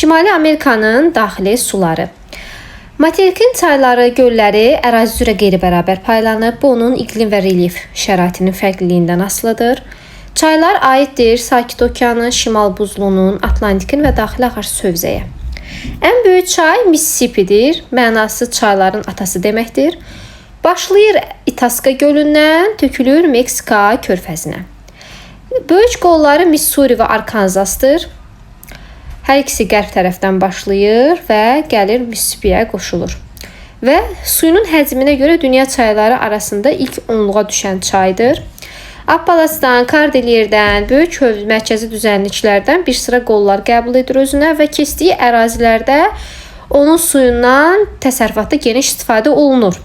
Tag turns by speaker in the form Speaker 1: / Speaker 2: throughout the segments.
Speaker 1: Şimali Amerikanın daxili suları. Materikin çayları, gölləri ərazi üzrə qeyri-bərabər paylanıb. Bu onun iqlim və relyef şəraitinin fərqliliyindən asılıdır. Çaylar aiddir Sakit Okeanın, Şimal Buzlunun, Atlantikin və daxili ağarsu hövzəyə. Ən böyük çay Mississippidir. Mənası çayların atası deməkdir. Başlayır Itasca gölündən, tökülür Meksika körfəzinə. Böyük qolları Missouri və Arkansasdır. Hər ikisi qərb tərəfdən başlayır və gəlir Mississippiyə qoşulur. Və suyunun həcminə görə dünya çayları arasında ilk 10-luğa düşən çaydır. Appalaçdan, Kordillerdən, böyük mərkəzi düzənliklərdən bir sıra qollar qəbul edir özünə və keçdiyi ərazilərdə onun suyundan təsərrüfatda geniş istifadə olunur.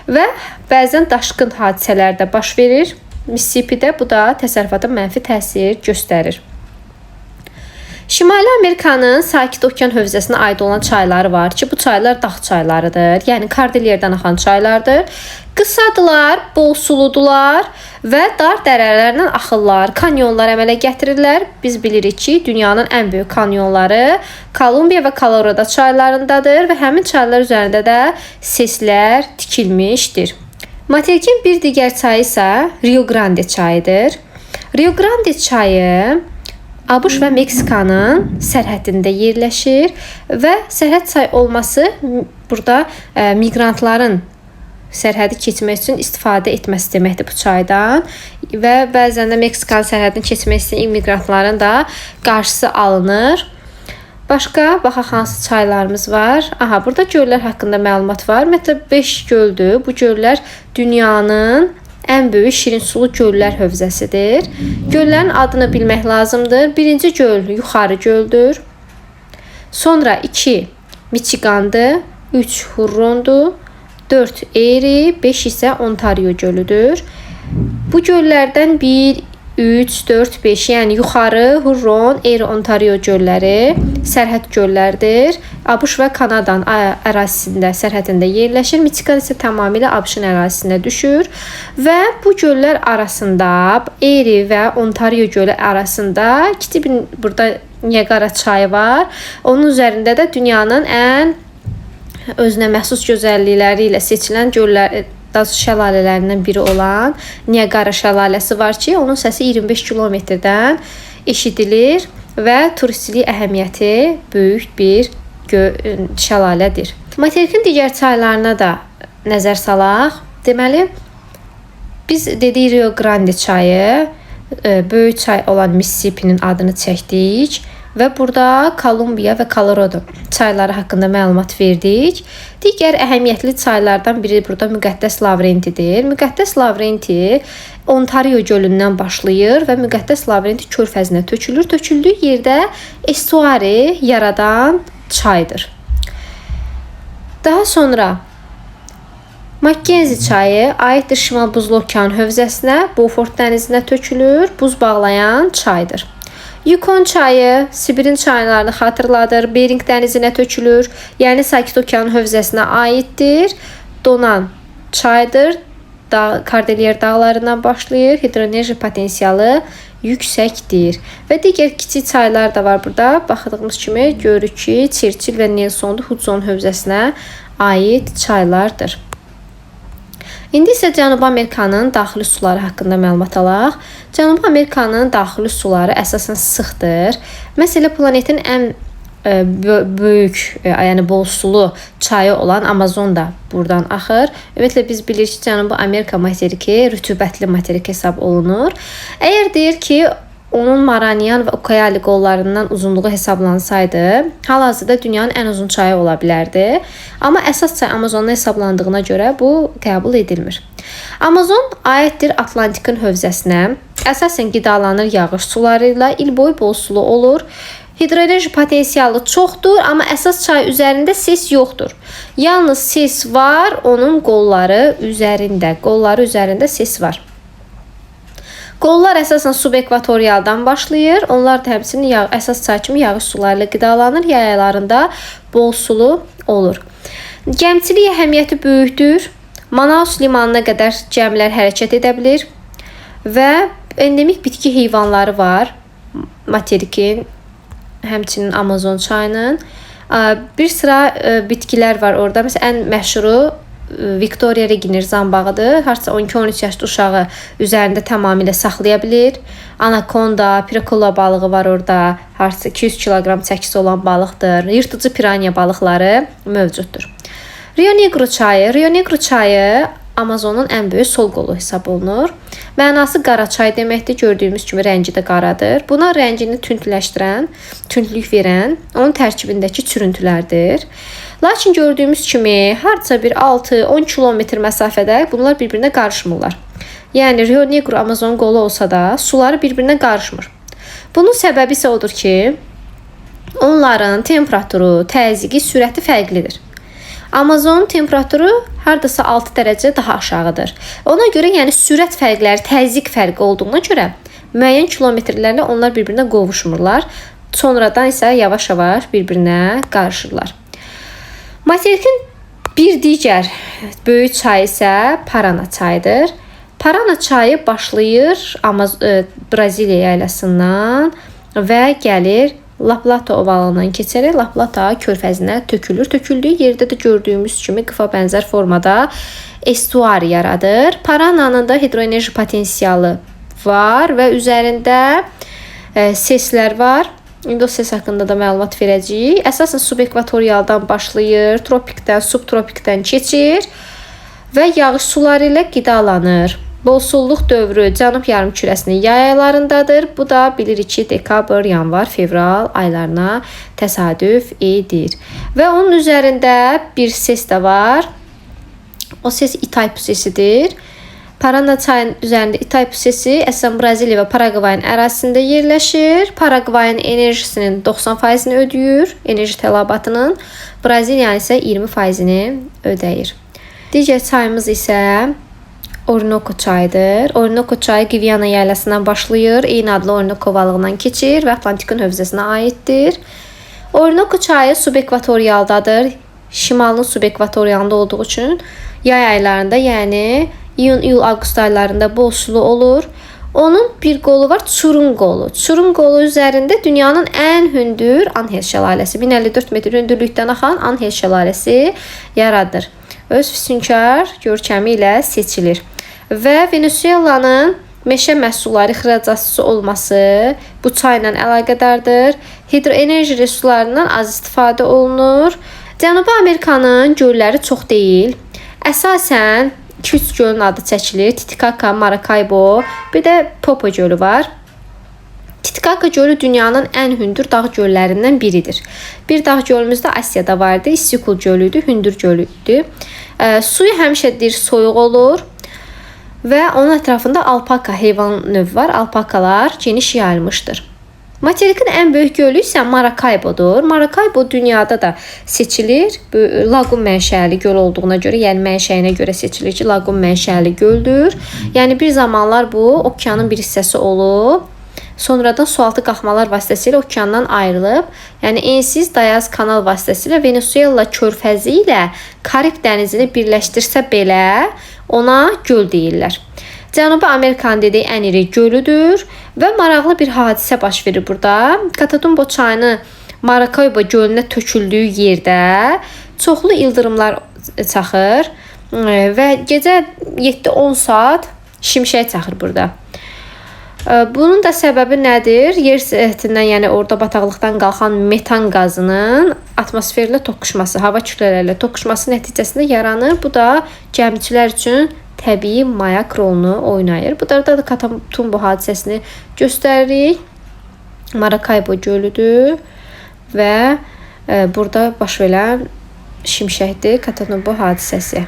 Speaker 1: Və bəzən daşqın hadisələr də baş verir. Mississippidə bu da təsərrüfata mənfi təsir göstərir. Şimali Amerikanın Sakit Okean hövzəsinə aid olan çayları var ki, bu çaylar dağ çaylarıdır. Yəni Kordillerdən axan çaylardır. Qısadılar, bol suludular və dar dərələrlə axırlar, kanyonlar əmələ gətirirlər. Biz bilirik ki, dünyanın ən böyük kanyonları Kolumbiya və Colorado çaylarındadır və həmin çaylar üzərində də seslər tikilmişdir. Materikin bir digər çayı isə Rio Grande çayıdır. Rio Grande çayı ABŞ və Meksikanın sərhədində yerləşir və sərhəd çay olması burada miqrantların sərhədi keçmək üçün istifadə etməsi deməkdir bu çaydan və bəzən də Meksikanın sərhədini keçmək istəyən immiqrantların da qarşısı alınır. Başqa baxaq hansı çaylarımız var? Aha, burada göllər haqqında məlumat var. Ümumiyyətlə 5 göldür. Bu göllər dünyanın ən böyük şirin sulu göllər hövzəsidir. Göllərin adını bilmək lazımdır. Birinci göl Yuxarı göldür. Sonra 2 Michigandır. 3 Hurondur. 4 Erie, 5 isə Ontario gölüdür. Bu göllərdən 1, 3, 4, 5, yəni Yuxarı, Huron, Erie, Ontario gölləri sərhəd göllərdir. ABŞ və Kanadanın ərazisində, sərhədində yerləşir. Michigan isə tamamilə ABŞ-ın ərazisində düşür və bu göllər arasında Erie və Ontario gölü arasında kiçik bir burada Niagara çayı var. Onun üzərində də dünyanın ən özünə məxsus gözəllikləri ilə seçilən göllər şəlalələrindən biri olan Niagara şəlaləsi var ki, onun səsi 25 kilometrdən eşidilir və turistik əhəmiyyəti böyük bir şəlalədir. Materikin digər çaylarına da nəzər salaq. Deməli, biz dedik Rio Grande çayı, böyük çay olan Mississippinin adını çəkdik və burada Kolumbiya və Colorado çayları haqqında məlumat verdik. Digər əhəmiyyətli çaylardan biri burada Müqəddəs Lavrentidir. Müqəddəs Lavrenti Ontario gölündən başlayır və Müqəddəs Lavrenti körfəzinə tökülür. Töküldüyü yerdə estuari yaradan çaydır. Daha sonra Mackenzie çayı aiddir Şimal Buzlu Okean hövzəsinə, Beaufort dənizinə tökülür, buz bağlayan çaydır. Yukon çayı Sibirin çaylarını xatırladır, Bering dənizinə tökülür, yəni Sakit Okean hövzəsinə aiddir. Donan çaydır, Kordiller dağlarından başlayır, hidroenerji potensialı yüksəkdir. Və digər kiçik çaylar da var burada. Baxdığımız kimi görürük ki, Churchill və Nelson Hudson hövzəsinə aid çaylardır. İndi isə Cənubi Amerikanın daxili suları haqqında məlumat alaq. Cənubi Amerikanın daxili suları əsasən sıxdır. Məsələ planetin ən böyük, yəni bol sulu çayı olan Amazon da buradan axır. Ümumiyyətlə biz bilirik ki, Cənubi Amerika materiki rütubətli materik hesab olunur. Əgər deyir ki, onun Maranian və Ucayali qollarından uzunluğu hesablansaydı, hal-hazırda dünyanın ən uzun çayı ola bilərdi. Amma əsas çay Amazonda hesablandığına görə bu qəbul edilmir. Amazon aiddir Atlantikin hövzəsinə. Əsasən qidalanır yağış suları ilə, il boyu bol sulu olur. Hidroenerji potensialı çoxdur, amma əsas çay üzərində ses yoxdur. Yalnız ses var onun qolları üzərində. Qolları üzərində ses var. Qollar əsasən subekvatorialdan başlayır. Onlar da həmçinin əsas çay kimi yağış suları ilə qidalanır. Yay aylarında bol sulu olur. Gəmçilik əhəmiyyəti böyükdür. Manaus limanına qədər gəmilər hərəkət edə bilir və endemik bitki heyvanları var. Materikin həmçinin Amazon çayının. Bir sıra bitkilər var orada. Məsələn, ən məşhuru Victoria Reginer zambağıdır. Harca 12-13 yaşlı uşağı üzərində tamamilə saxlaya bilir. Anakonda, pirakola balığı var orada. Harca 200 kiloqram çəkisi olan balıqdır. Yırtıcı piranya balıqları mövcuddur. Rio Negro çayı. Rio Negro çayı Amazonun ən böyük sol qolu hesab olunur. Mənası qara çay deməkdir. Gördüyümüz kimi rəngi də qaradır. Buna rəngini tündləşdirən, tündlük verən onun tərkibindəki çürüntülərdir. Lakin gördüyümüz kimi harca bir 6-10 kilometr məsafədə bunlar bir-birinə qarışmırlar. Yəni Rio Negro Amazon qolu olsa da suları bir-birinə qarışmır. Bunun səbəbi isə odur ki, onların temperaturu, təzyiqi, sürəti fərqlidir. Amazonun temperaturu hardasa 6 dərəcə daha aşağıdır. Ona görə yəni sürət fərqləri, təzyiq fərqi olduğuna görə müəyyən kilometrlərlə onlar bir-birinə qovuşmurlar. Sonradan isə yavaş-yavaş bir-birinə qarışırlar. Materikin bir digər böyük çayı isə Parana çayıdır. Parana çayı başlayır Braziliya yaylasından və gəlir La Plata ovalından keçərək La Plata körfəzinə tökülür. Töküldüyü yerdə də gördüyümüz kimi qıfa bənzər formada estuari yaradır. Parananın da hidroenerji potensialı var və üzərində seslər var. İndi o ses haqqında da məlumat verəcəyik. Əsasən subekvatorialdan başlayır, tropikdən, subtropikdən keçir və yağış suları ilə qidalanır. Bolsulluq dövrü cənub yarımkürəsinin yay aylarındadır. Bu da bilirik ki, dekabr, yanvar, fevral aylarına təsadüf edir. Və onun üzərində bir ses də var. O ses Itaipu sesidir. Parana çayının üzərində Itaipu sesi əsasən Braziliya və Paragvayın ərazisində yerləşir. Paragvayın enerjisinin 90%-ni ödəyir, enerji tələbatının. Braziliyanın isə 20%-ni ödəyir. Digər çayımız isə Orinoco çayıdır. Orinoco çayı Gviana yaylasından başlayır. Eyni adlı Orinoco ovalığından keçir və Atlantikın hövzəsinə aiddir. Orinoco çayı subekvatorialdadır. Şimalın subekvatorialında olduğu üçün yay aylarında, yəni iyun, iyul, avqust aylarında bol sulu olur. Onun bir qolu var, Çurun qolu. Çurun qolu üzərində dünyanın ən hündür Anhel şəlaləsi, 1054 metr hündürlükdən axan Anhel şəlaləsi yaradır. Öz füsunkar görkəmi ilə seçilir. Və Venezuelanın meşə məhsulları ixracatçısı olması bu çayla əlaqədardır. Hidroenerji resurslarından az istifadə olunur. Cənubi Amerikanın gölləri çox deyil. Əsasən 2-3 gölün adı çəkilir. Titicaca, Maracaibo, bir də Popo gölü var. Titicaca gölü dünyanın ən hündür dağ göllərindən biridir. Bir dağ gölümüz də Asiyada vardı. İstikul gölüydü, hündür gölüydü. Suyu həmişə soyuq olur və onun ətrafında alpaka heyvan növü var. Alpakalar geniş yayılmışdır. Materikin ən böyük gölü isə Maracaibo'dur. Maracaibo dünyada da seçilir. Laqum mənşəli göl olduğuna görə, yəni mənşəyinə görə seçilir ki, laqum mənşəli göldür. Yəni bir zamanlar bu okeanın bir hissəsi olub. Sonradan sualtı qalxmalar vasitəsilə okeandan ayrılıb. Yəni ensiz dayaz kanal vasitəsilə Venezuela körfəzi ilə Karib dənizini birləşdirsə belə ona göl deyirlər. Cənubi Amerikanın dediyi ən iri gölüdür və maraqlı bir hadisə baş verir burada. Catatumbo çayının Maracaibo gölünə töküldüyü yerdə çoxlu ildırımlar çaxır və gecə 7-10 saat şimşək çaxır burada. Bunun da səbəbi nədir? Yer səthətindən, yəni orada bataqlıqdan qalxan metan qazının atmosferlə toqquşması, hava kütlələri ilə toqquşması nəticəsində yaranır. Bu da gəmiçilər üçün təbii mayak rolunu oynayır. Bu da Catatumbo hadisəsini göstəririk. Maracaibo gölüdür və burada baş verən şimşəkdir Catatumbo hadisəsi.